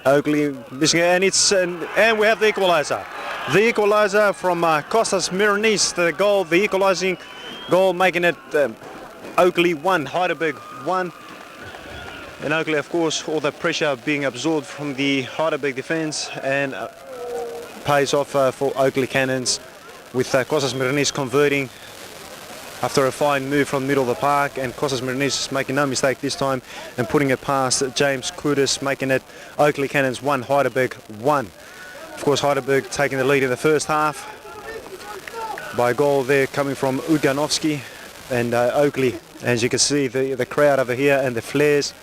Oakleigh missing, and we have the equaliser. The equaliser from Kostas Miranis, the goal, the equalising goal, making it Oakleigh 1, Heidelberg 1. And Oakleigh, of course, all the pressure being absorbed from the Heidelberg defence, and pays off for Oakleigh Cannons with Kostas Miranis converting after a fine move from the middle of the park, and Kostas Miranis making no mistake this time and putting it past James Kudus, making it Oakleigh Cannons 1, Heidelberg 1. Of course, Heidelberg taking the lead in the first half by a goal there coming from Uganovsky, and Oakleigh, as you can see, the crowd over here and the flares.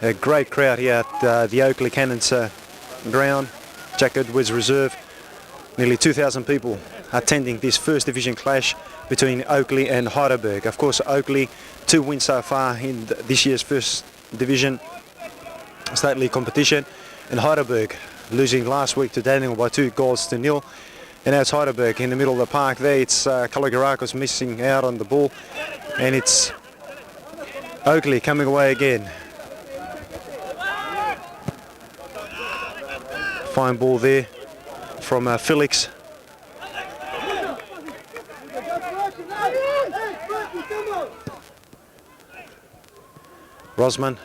A great crowd here at the Oakleigh Cannons ground, Jack Edwards Reserve. Nearly 2,000 people attending this first division clash between Oakleigh and Heidelberg. Of course, Oakleigh 2 wins so far in this year's first division state league competition, and Heidelberg losing last week to Daniel by 2-0. And now it's Heidelberg in the middle of the park there. It's Kalogerakos missing out on the ball, and it's Oakleigh coming away again. Fine ball there from Felix. Rosman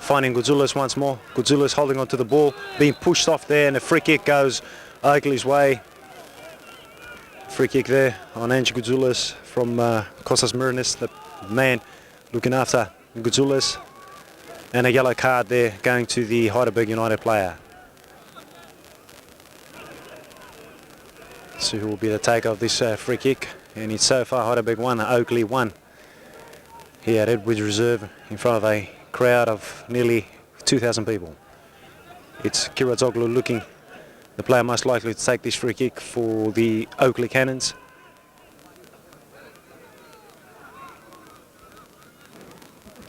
finding Goudzoulis once more. Goudzoulis holding on to the ball, being pushed off there, and a free kick goes Oakleigh's way. Free kick there on Ange Goudzoulis from Kostas Miranis, the man looking after Goudzoulis, and a yellow card there going to the Heidelberg United player. So who will be the taker of this free kick, and it's so far Heidelberg 1, Oakleigh 1 here at Edwards Reserve in front of a crowd of nearly 2,000 people. It's Kirazoglu looking the player most likely to take this free kick for the Oakleigh Cannons.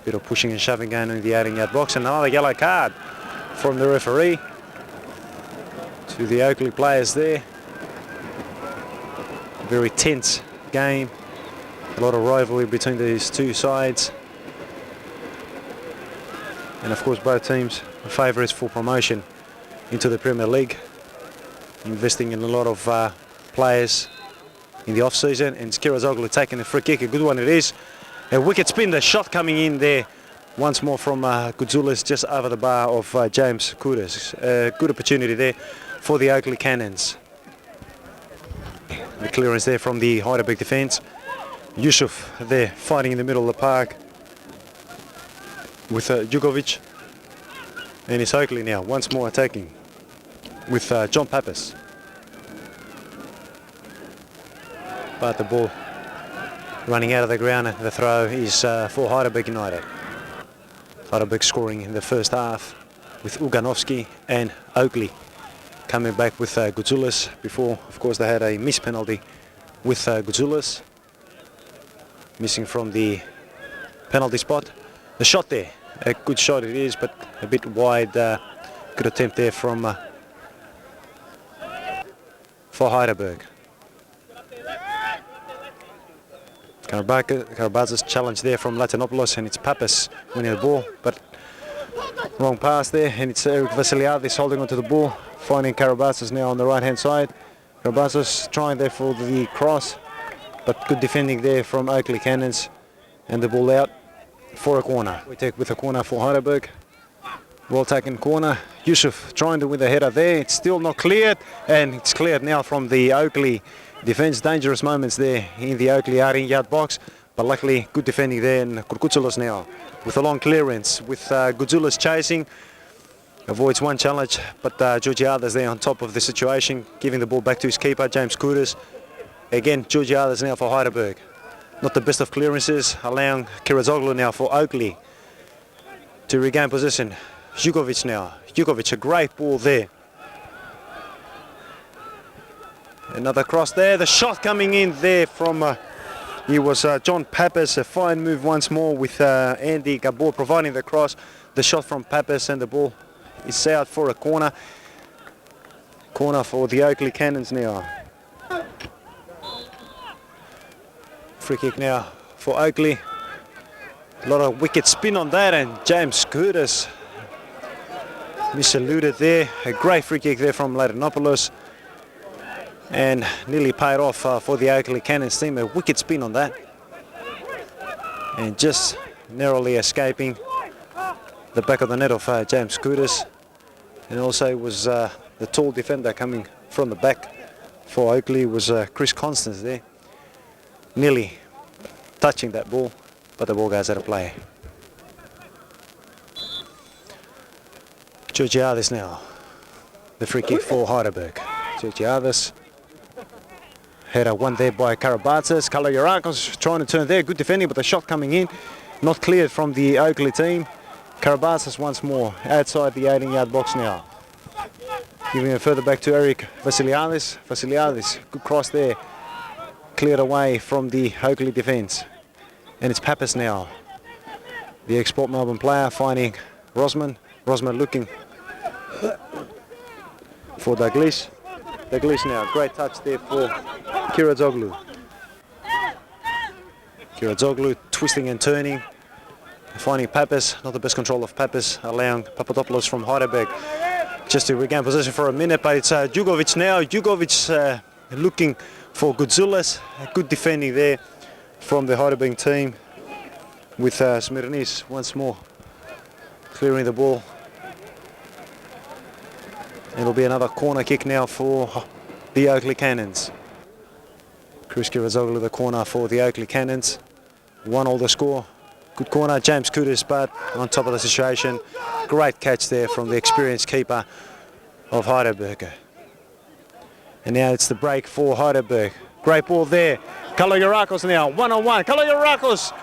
Bit of pushing and shoving going in the 18-yard box, and another yellow card from the referee to the Oakleigh players there. Very tense game, a lot of rivalry between these two sides, and of course both teams are favourites for promotion into the Premier League, investing in a lot of players in the off-season. And Kirazoglu taking the free kick, a good one it is. A wicket spin, the shot coming in there once more from Goudzoulis just over the bar of James Kudus. Good opportunity there for the Oakleigh Cannons. The clearance there from the Heidelberg defence. Yusuf there fighting in the middle of the park with Djukovic. And it's Oakleigh now once more attacking with John Pappas. But the ball running out of the ground, and the throw is for Heidelberg United. Heidelberg scoring in the first half with Uganovsky, and Oakleigh coming back with Goudzoulis. Before, of course, they had a missed penalty with Goudzoulis missing from the penalty spot. The shot there, a good shot it is, but a bit wide. Good attempt there from for Heidelberg. Karabaza's challenge there from Latinopoulos, and it's Pappas winning the ball, but wrong pass there, and it's Eric Vassiliadis holding onto the ball, finding Karabazas now on the right hand side. Karabazas trying there for the cross, but good defending there from Oakleigh Cannons, and the ball out for a corner. We take with a corner for Heidelberg. Well taken corner. Yusuf trying to win the header there. It's still not cleared, and it's cleared now from the Oakleigh defence. Dangerous moments there in the Oakleigh 18-yard box, but luckily good defending there, and Kurkutsulos now with a long clearance with Goudzoulis chasing. Avoids one challenge, but Georgiades there on top of the situation, giving the ball back to his keeper, James Kudus. Again, Georgiades now for Heidelberg. Not the best of clearances, allowing Kirazoglu now for Oakleigh to regain possession. Djukovic now. Djukovic, a great ball there. Another cross there. The shot coming in there from he was John Pappas. A fine move once more with Andy Gabor providing the cross. The shot from Pappas, and the ball is out for a corner. Corner for the Oakleigh Cannons now. Free kick now for Oakleigh. A lot of wicked spin on that, and James Kudus miseluded there. A great free kick there from Latinopoulos. And nearly paid off for the Oakleigh Cannons team. A wicked spin on that. And just narrowly escaping the back of the net of James Kudus. And also was the tall defender coming from the back for Oakleigh was Chris Constance there. Nearly touching that ball, but the ball goes out of play. Georgiadis now. The free kick for Heidelberg. Georgiadis. Header won there by Karabatsas. Kalogerakos trying to turn there. Good defending, but the shot coming in. Not cleared from the Oakleigh team. Karabatsas once more outside the 18-yard box now. Giving it further back to Eric Vasiliadis. Vasiliadis, good cross there. Cleared away from the Oakleigh defence. And it's Pappas now. The ex-Port Melbourne player finding Rosman. Rosman looking for Douglas. Douglas now, great touch there for Kirazoglu. Kirazoglu twisting and turning. Finding Pappas, not the best control of Pappas, allowing Papadopoulos from Heidelberg just to regain possession for a minute, but it's Djugovic now. Djugovic looking for Goudzoulas. Good defending there from the Heidelberg team with Smirnis once more clearing the ball. It'll be another corner kick now for the Oakleigh Cannons. Chris Kirazoglu the corner for the Oakleigh Cannons. 1-1 the score. Good corner, James Kudus, but on top of the situation. Great catch there from the experienced keeper of Heidelberg. And now it's the break for Heidelberg. Great ball there. Kalogerakos now, 1-on-1. Kalogerakos!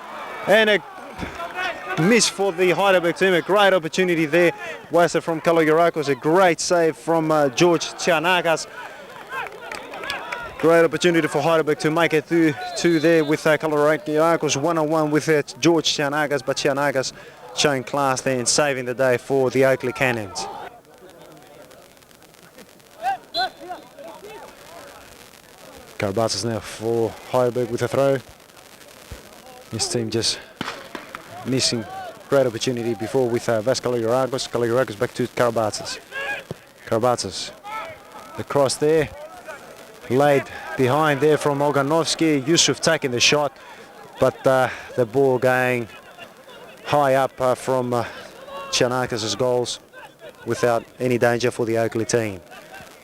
And a miss for the Heidelberg team. A great opportunity there. Wasted from Kalogerakos. A great save from George Tsianakas. Great opportunity for Heidelberg to make it through to there with Kalogerakos 1-on-1 with George Tsianakas, but Tsianakas showing class there and saving the day for the Oakleigh Cannons. Karabatsas now for Heidelberg with a throw. This team just missing great opportunity before with Vas Kalogerakos. Kalogerakos back to Karabatsas. Karabatsas, the cross there. Laid behind there from Oganovsky. Yusuf taking the shot, but the ball going high up from Tsianakis' goals without any danger for the Oakleigh team.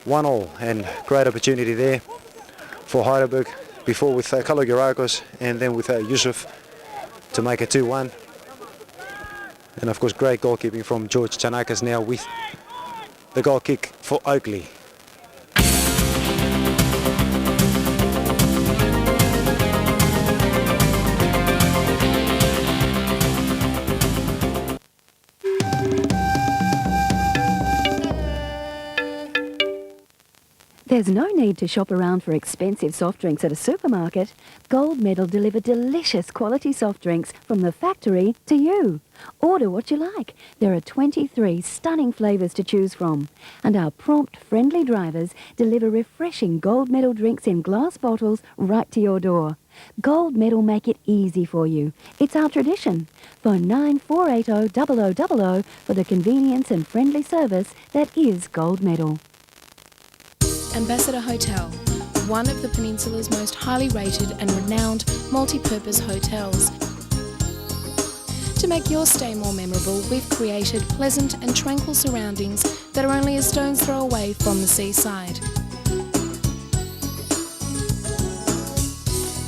1-1 and great opportunity there for Heidelberg before with Kalogerakos and then with Yusuf to make it 2-1. And of course great goalkeeping from George Tsianakis now with the goal kick for Oakleigh. There's no need to shop around for expensive soft drinks at a supermarket. Gold Medal deliver delicious quality soft drinks from the factory to you. Order what you like. There are 23 stunning flavours to choose from. And our prompt, friendly drivers deliver refreshing Gold Medal drinks in glass bottles right to your door. Gold Medal make it easy for you. It's our tradition. Phone 9480 0000 for the convenience and friendly service that is Gold Medal. Ambassador Hotel, one of the Peninsula's most highly rated and renowned multi-purpose hotels. To make your stay more memorable, we've created pleasant and tranquil surroundings that are only a stone's throw away from the seaside.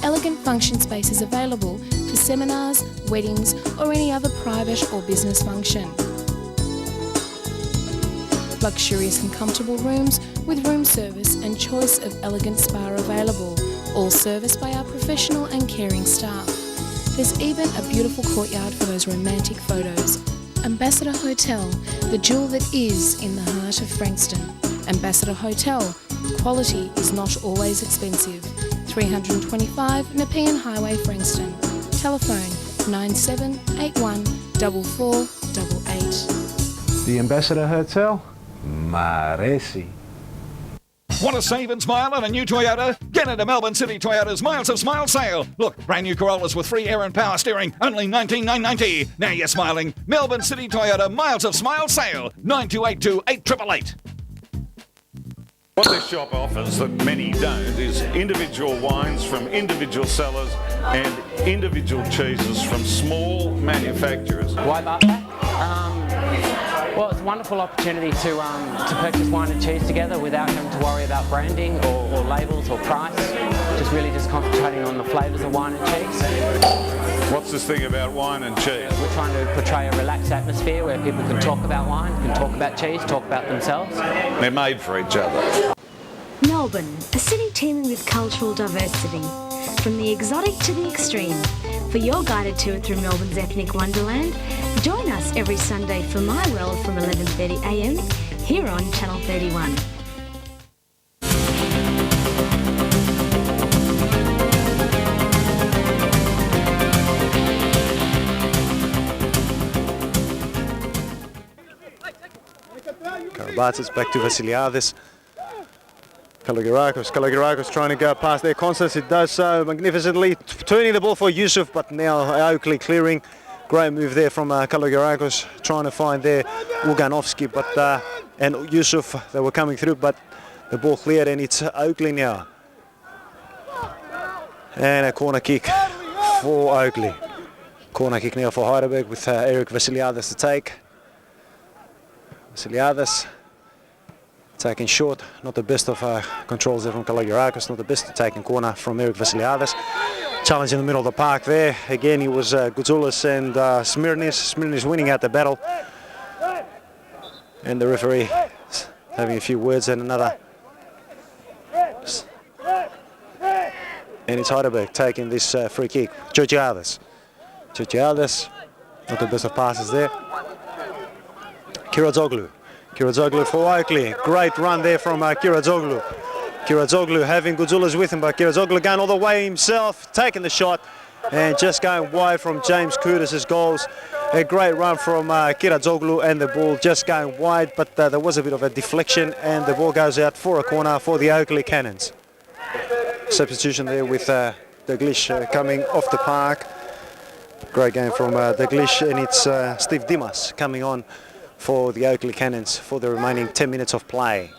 Elegant function spaces available for seminars, weddings or any other private or business function. Luxurious and comfortable rooms with room service and choice of elegant spa available, all serviced by our professional and caring staff. There's even a beautiful courtyard for those romantic photos. Ambassador Hotel, the jewel that is in the heart of Frankston. Ambassador Hotel, quality is not always expensive. 325 Nepean Highway, Frankston. Telephone 9781 4488. The Ambassador Hotel, Maresi. Want to save and smile on a new Toyota? Get into Melbourne City Toyota's Miles of Smile sale. Look, brand new Corollas with free air and power steering, only $19,990. Now you're smiling. Melbourne City Toyota Miles of Smile sale, 9282 8888. What this shop offers that many don't is individual wines from individual cellars and individual cheeses from small manufacturers. Why Barker? Well, it's a wonderful opportunity to purchase wine and cheese together without having to worry about branding or labels or price. Just concentrating on the flavours of wine and cheese. What's this thing about wine and cheese? We're trying to portray a relaxed atmosphere where people can talk about wine, can talk about cheese, talk about themselves. They're made for each other. Melbourne, a city teeming with cultural diversity, from the exotic to the extreme. For your guided tour through Melbourne's ethnic wonderland, join us every Sunday for My World from 11:30 a.m. here on Channel 31. Karabatsas back to Vasiliadis. Kalogerakos trying to go past there. Constance, it does so magnificently, turning the ball for Yusuf, but now Oakleigh clearing. Great move there from Kalogerakos, trying to find there Uganovski, but and Yusuf, they were coming through, but the ball cleared, and it's Oakleigh now. And a corner kick for Oakleigh. Corner kick now for Heidelberg with Eric Vasiliadis to take. Vasiliadis taking short, not the best of controls there from Kalogerakos, not the best taking corner from Eric Vasiliadis. Challenge in the middle of the park there. Again, it was Goudzoulis and Smirnis. Smirnis winning out the battle. And the referee having a few words and another. And it's Heidelberg taking this free kick. Georgiades, not the best of passes there. Kirazoglu for Oakleigh. Great run there from Kirazoglu. Kirazoglu having Goudzoulis with him, but Kirazoglu going all the way himself, taking the shot and just going wide from James Curtis's goals. A great run from Kirazoglu, and the ball just going wide, but there was a bit of a deflection and the ball goes out for a corner for the Oakleigh Cannons. Substitution there with Daglish coming off the park. Great game from Daglish, and it's Steve Dimas coming on for the Oakleigh Cannons for the remaining 10 minutes of play.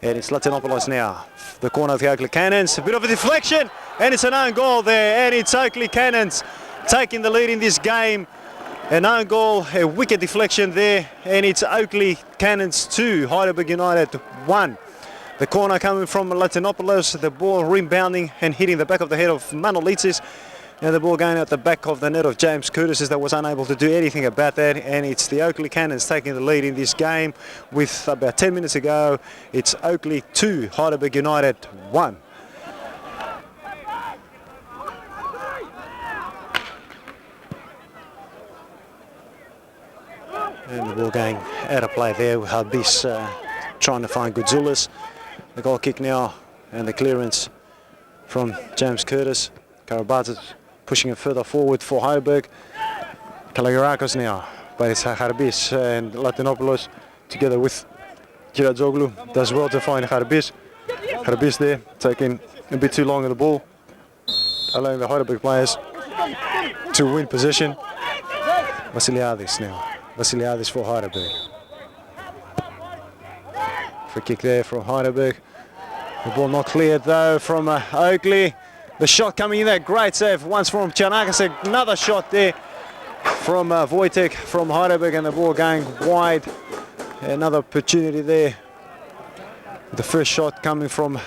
And it's Latinopoulos now, the corner of the Oakleigh Cannons. A bit of a deflection, and it's an own goal there, and it's Oakleigh Cannons taking the lead in this game. An own goal, a wicked deflection there, and it's Oakleigh Cannons 2, Heidelberg United 1. The corner coming from Latinopoulos, the ball rebounding and hitting the back of the head of Manolitsis. And the ball going out the back of the net of James Curtis, that was unable to do anything about that. And it's the Oakleigh Cannons taking the lead in this game with about 10 minutes ago. It's Oakleigh 2, Heidelberg United 1. And the ball going out of play there with Habis trying to find Goudzoulis. The goal kick now and the clearance from James Curtis. Karabatsas pushing it further forward for Heidelberg. Kalogerakos now, but it's Harbis and Latinopoulos together with Kirazoglu. Does well to find Harbis. Harbis there, taking a bit too long on the ball, allowing the Heidelberg players to win possession. Vasiliadis now. Vasiliadis for Heidelberg. Free kick there from Heidelberg. The ball not cleared though from Oakleigh. The shot coming in there, great save once from Chanakis, another shot there from Wojtek from Heidelberg, and the ball going wide. Another opportunity there. The first shot coming from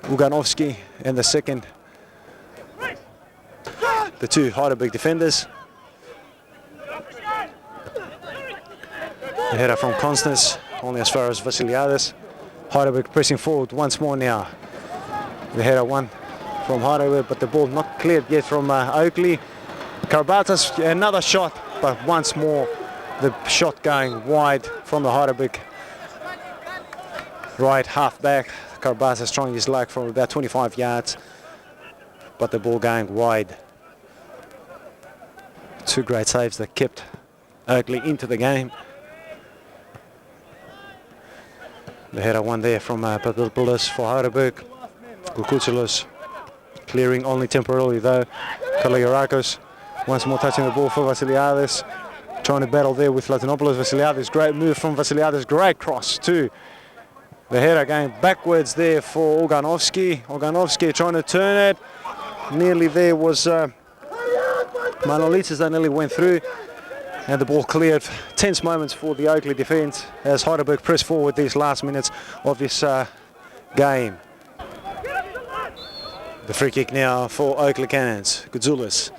Uganovski, and the second, the two Heidelberg defenders. The header from Constance, only as far as Vasiliadis. Heidelberg pressing forward once more now. The header one from Heidelberg, but the ball not cleared yet from Oakleigh. Karabatsas, another shot, but once more the shot going wide from the Heidelberg right half back. Karabatsas trying his luck from about 25 yards, but the ball going wide. Two great saves that kept Oakleigh into the game. The header one there from Papopoulos for Heidelberg. Kukutsilos clearing only temporarily though. Kaliarakos once more touching the ball for Vasiliadis. Trying to battle there with Latinopoulos. Vasiliadis, great move from Vasiliadis, great cross too. The header going backwards there for Oganovsky. Oganovsky trying to turn it. Nearly there was Manolitis that nearly went through. And the ball cleared. Tense moments for the Oakleigh defence as Heidelberg press forward these last minutes of this game. The free kick now for Oakleigh Cannons. Goudzoulis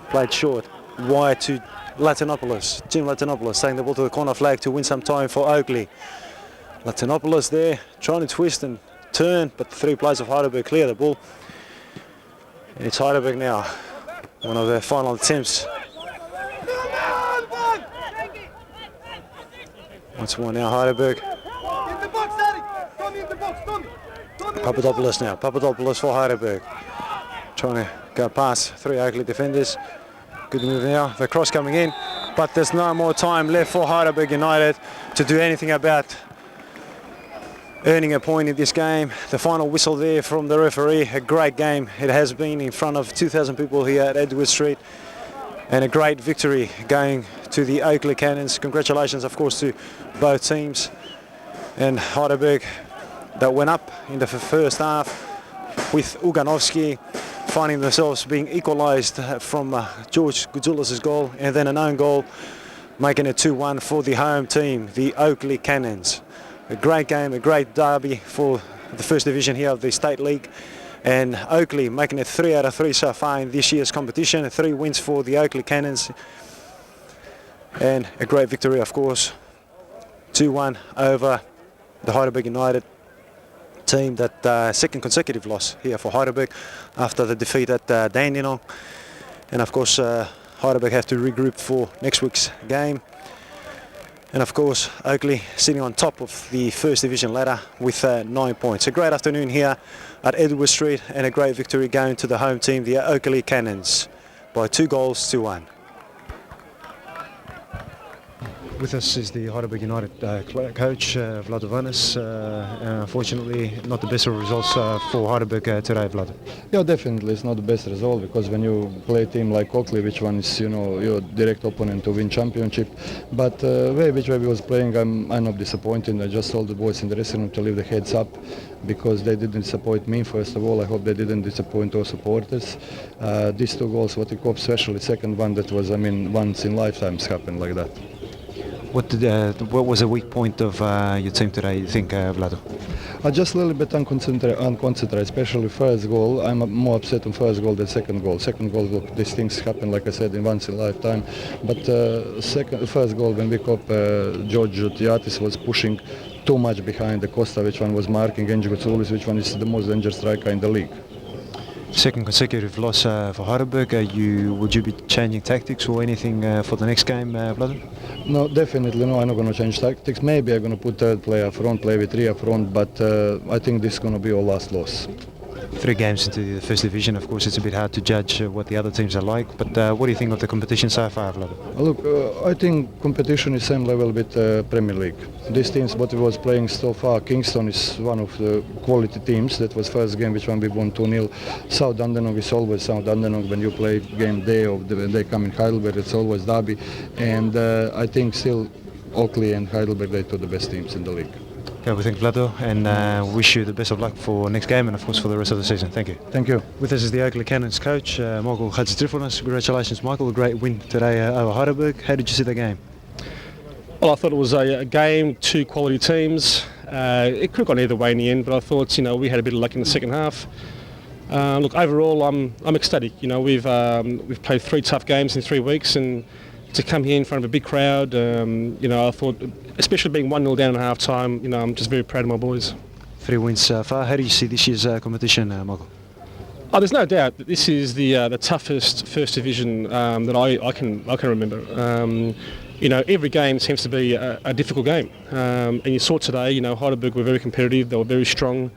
played short, wide to Latinopoulos. Jim Latinopoulos taking the ball to the corner flag to win some time for Oakleigh. Latinopoulos there trying to twist and turn, but the three players of Heidelberg clear the ball. And it's Heidelberg now, one of their final attempts. Once more now Heidelberg. Papadopoulos now, Papadopoulos for Heidelberg. Trying to go past three Oakleigh defenders. Good move now, the cross coming in, but there's no more time left for Heidelberg United to do anything about earning a point in this game. The final whistle there from the referee, a great game it has been in front of 2,000 people here at Edward Street, and a great victory going to the Oakleigh Cannons. Congratulations of course to both teams, and Heidelberg that went up in the first half with Uganovsky finding themselves being equalised from George Goudzoulis' goal, and then an own goal making it 2-1 for the home team, the Oakleigh Cannons. A great game, a great derby for the first division here of the State League, and Oakleigh making it 3 out of 3 so far in this year's competition. 3 wins for the Oakleigh Cannons, and a great victory of course, 2-1 over the Heidelberg United team. That second consecutive loss here for Heidelberg after the defeat at Dandenong, and of course Heidelberg have to regroup for next week's game. And of course Oakleigh sitting on top of the first division ladder with 9 points. A great afternoon here at Edward Street, and a great victory going to the home team, the Oakleigh Cannons, by 2 goals to 1. With us is the Heidelberg United coach, Vlado Vanis. Unfortunately, not the best of results for Heidelberg today, Vlado. Yeah, definitely, it's not the best result, because when you play a team like Oakleigh, which one is, you know, your direct opponent to win championship, but which way we was playing, I'm not disappointed. I just told the boys in the dressing room to leave the heads up, because they didn't disappoint me. First of all, I hope they didn't disappoint our supporters. These 2 goals, what you call, especially second one, that was, I mean, once in lifetimes happened like that. What was a weak point of your team today, you think, Vlado? Just a little bit unconcentrated, especially first goal. I'm more upset on first goal than second goal. Second goal, look, these things happen, like I said, in once in a lifetime. But first goal, when we cop George Tiatis was pushing too much behind the Costa, which one was marking Genji Goudzoulis, which one is the most dangerous striker in the league. Second consecutive loss for Heidelberg. Would you be changing tactics or anything for the next game, Vlado? No, definitely no. I'm not going to change tactics. Maybe I'm going to put third player front, play with 3 up front, but I think this is going to be our last loss. 3 games into the first division, of course it's a bit hard to judge what the other teams are like, but what do you think of the competition so far, Vlado? Look, I think competition is same level with Premier League. These teams what we was playing so far, Kingston is one of the quality teams. That was first game which one we won 2-0. South Dandenong is always South Dandenong. When you play game day or when they come in Heidelberg, it's always derby, and I think still Oakleigh and Heidelberg, they're 2 the best teams in the league. Okay, we thank Vlado, and wish you the best of luck for next game and of course for the rest of the season. Thank you. Thank you. With us is the Oakleigh Cannons coach, Michael Hadjitrifonis. Congratulations, Michael, a great win today over Heidelberg. How did you see the game? Well, I thought it was a game, 2 quality teams. It could have gone either way in the end, but I thought, you know, we had a bit of luck in the second half. Look, overall, I'm ecstatic. You know, we've played 3 tough games in 3 weeks, and to come here in front of a big crowd, you know, I thought, especially being 1-0 down at half time, you know, I'm just very proud of my boys. 3 wins so far. How do you see this year's competition, Michael? Oh, there's no doubt that this is the toughest first division that I can remember. You know, every game seems to be a difficult game, and you saw today. You know, Heidelberg were very competitive. They were very strong.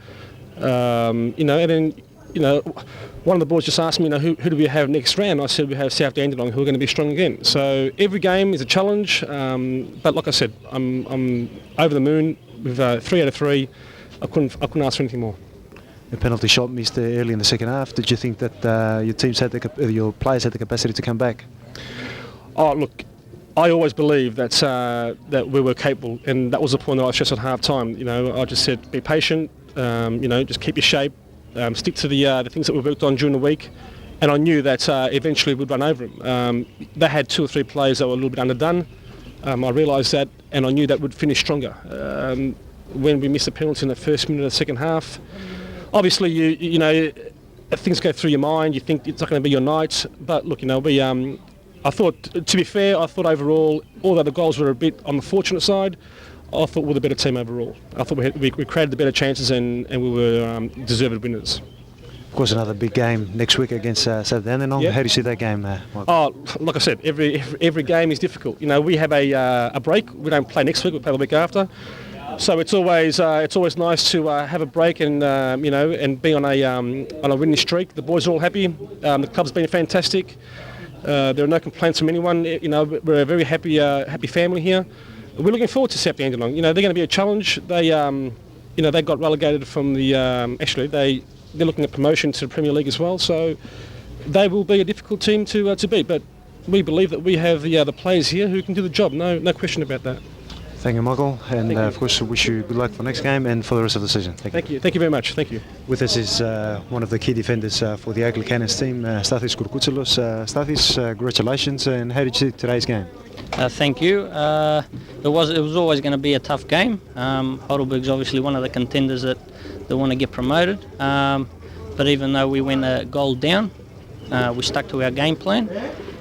You know, and then, you know, one of the boys just asked me, you know, who do we have next round? I said we have South Dandenong, who are going to be strong again. So every game is a challenge, but like I said, I'm over the moon. With 3 out of 3, I couldn't ask for anything more. The penalty shot missed early in the second half. Did you think that your players had the capacity to come back? Oh, look, I always believed that that we were capable, and that was the point that I stressed at half time. You know, I just said, be patient. You know, just keep your shape. Stick to the things that we worked on during the week. And I knew that eventually we'd run over them. They had 2 or 3 players that were a little bit underdone. I realised that, and I knew that would finish stronger. When we missed a penalty in the first minute of the second half, obviously you know things go through your mind. You think it's not going to be your night, but look, you know, I thought, to be fair, I thought overall, although the goals were a bit on the fortunate side, I thought we were the better team overall. I thought we created the better chances and we were deserved winners. Of course, another big game next week against Southampton. Yep. How do you see that game, Michael? Oh, like I said, every game is difficult. You know, we have a break. We don't play next week. We play the week after. So it's always nice to have a break and you know, and be on a winning streak. The boys are all happy. The club's been fantastic. There are no complaints from anyone. You know, we're a very happy family here. We're looking forward to Southampton. You know, they're going to be a challenge. They you know, they got relegated from the actually they're looking at promotion to the Premier League as well. So they will be a difficult team to beat. But we believe that we have the players here who can do the job. No question about that. Thank you, Michael, and of course wish you good luck for next game and for the rest of the season. Thank you. Thank you very much. Thank you. With us is one of the key defenders for the Oakleigh Cannons team, Stathis Kourkoutsalos. Stathis, congratulations, and how did you see today's game? Thank you. It was always going to be a tough game. Heidelberg's obviously one of the contenders that want to get promoted. But even though we went a goal down, we stuck to our game plan.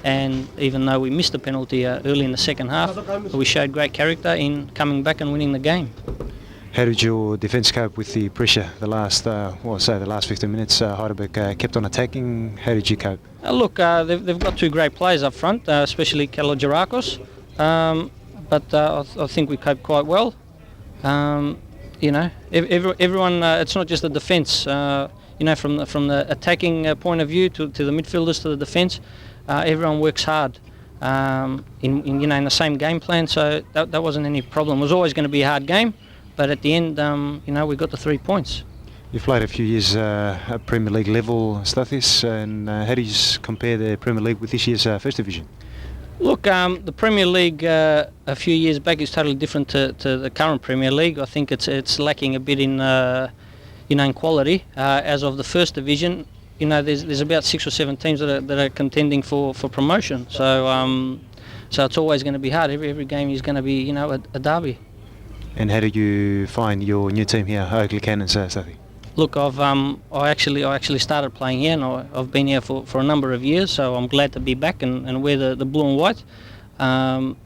And even though we missed a penalty early in the second half, we showed great character in coming back and winning the game. How did your defence cope with the pressure the last 15 minutes? Heidelberg kept on attacking. How did you cope? Look, they've got 2 great players up front, especially Kalogerakos. But I think we coped quite well. You know, everyone. It's not just the defence. You know, from the attacking point of view to the midfielders to the defence. Everyone works hard in the same game plan, so that wasn't any problem. It was always going to be a hard game, but at the end, you know, we got the 3 points. You've played a few years at Premier League level, Stathis, and how do you compare the Premier League with this year's First Division? Look, the Premier League a few years back is totally different to the current Premier League. I think it's lacking a bit in in quality. As of the First Division, you know, there's about 6 or 7 teams that are contending for promotion. So it's always going to be hard. Every game is going to be, you know, a derby. And how do you find your new team here, Oakleigh Cannons, Stathis? Look, I actually started playing here, and I've been here for a number of years. So I'm glad to be back and wear the blue and white. So,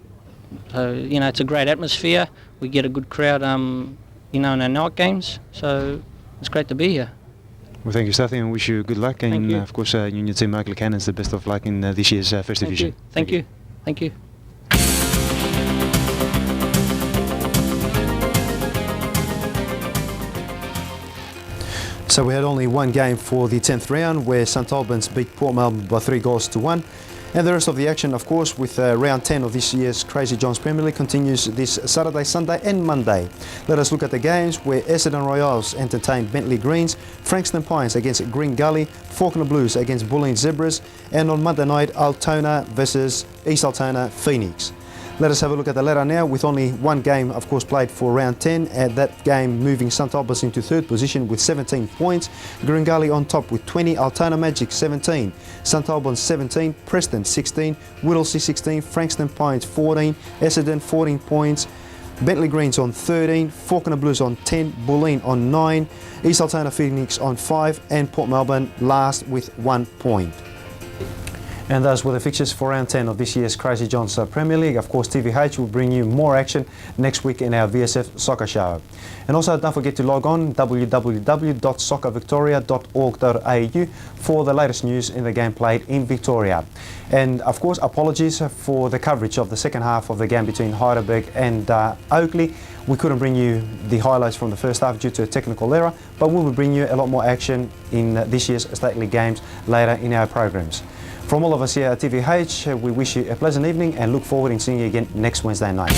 you know, it's a great atmosphere. We get a good crowd, you know, in our night games. So it's great to be here. Well, thank you, Stathis, and wish you good luck. And of course, your new team, Oakleigh Cannons, the best of luck in this year's First Division. Thank you. Thank you. So we had only one game for the 10th round, where St Albans beat Port Melbourne by 3-1. And the rest of the action, of course, with round 10 of this year's Crazy John's Premier League continues this Saturday, Sunday and Monday. Let us look at the games where Essendon Royals entertained Bentley Greens, Frankston Pines against Green Gully, Fawkner Blues against Bulleen Zebras, and on Monday night, Altona versus East Altona Phoenix. Let us have a look at the ladder now, with only one game, of course, played for round 10, and that game moving St Albans into 3rd position with 17 points. Green Gully on top with 20, Altona Magic 17, St Albans 17, Preston 16, Whittlesea 16, Frankston Pines 14, Essendon 14 points, Bentley Greens on 13, Fawkner Blues on 10, Bulleen on 9, East Altona Phoenix on 5, and Port Melbourne last with 1 point. And those were the fixtures for round 10 of this year's Crazy John's Premier League. Of course, TVH will bring you more action next week in our VSF Soccer Show. And also, don't forget to log on www.soccervictoria.org.au for the latest news in the game played in Victoria. And of course, apologies for the coverage of the second half of the game between Heidelberg and Oakleigh. We couldn't bring you the highlights from the first half due to a technical error, but we will bring you a lot more action in this year's State League games later in our programs. From all of us here at TVH, we wish you a pleasant evening and look forward to seeing you again next Wednesday night.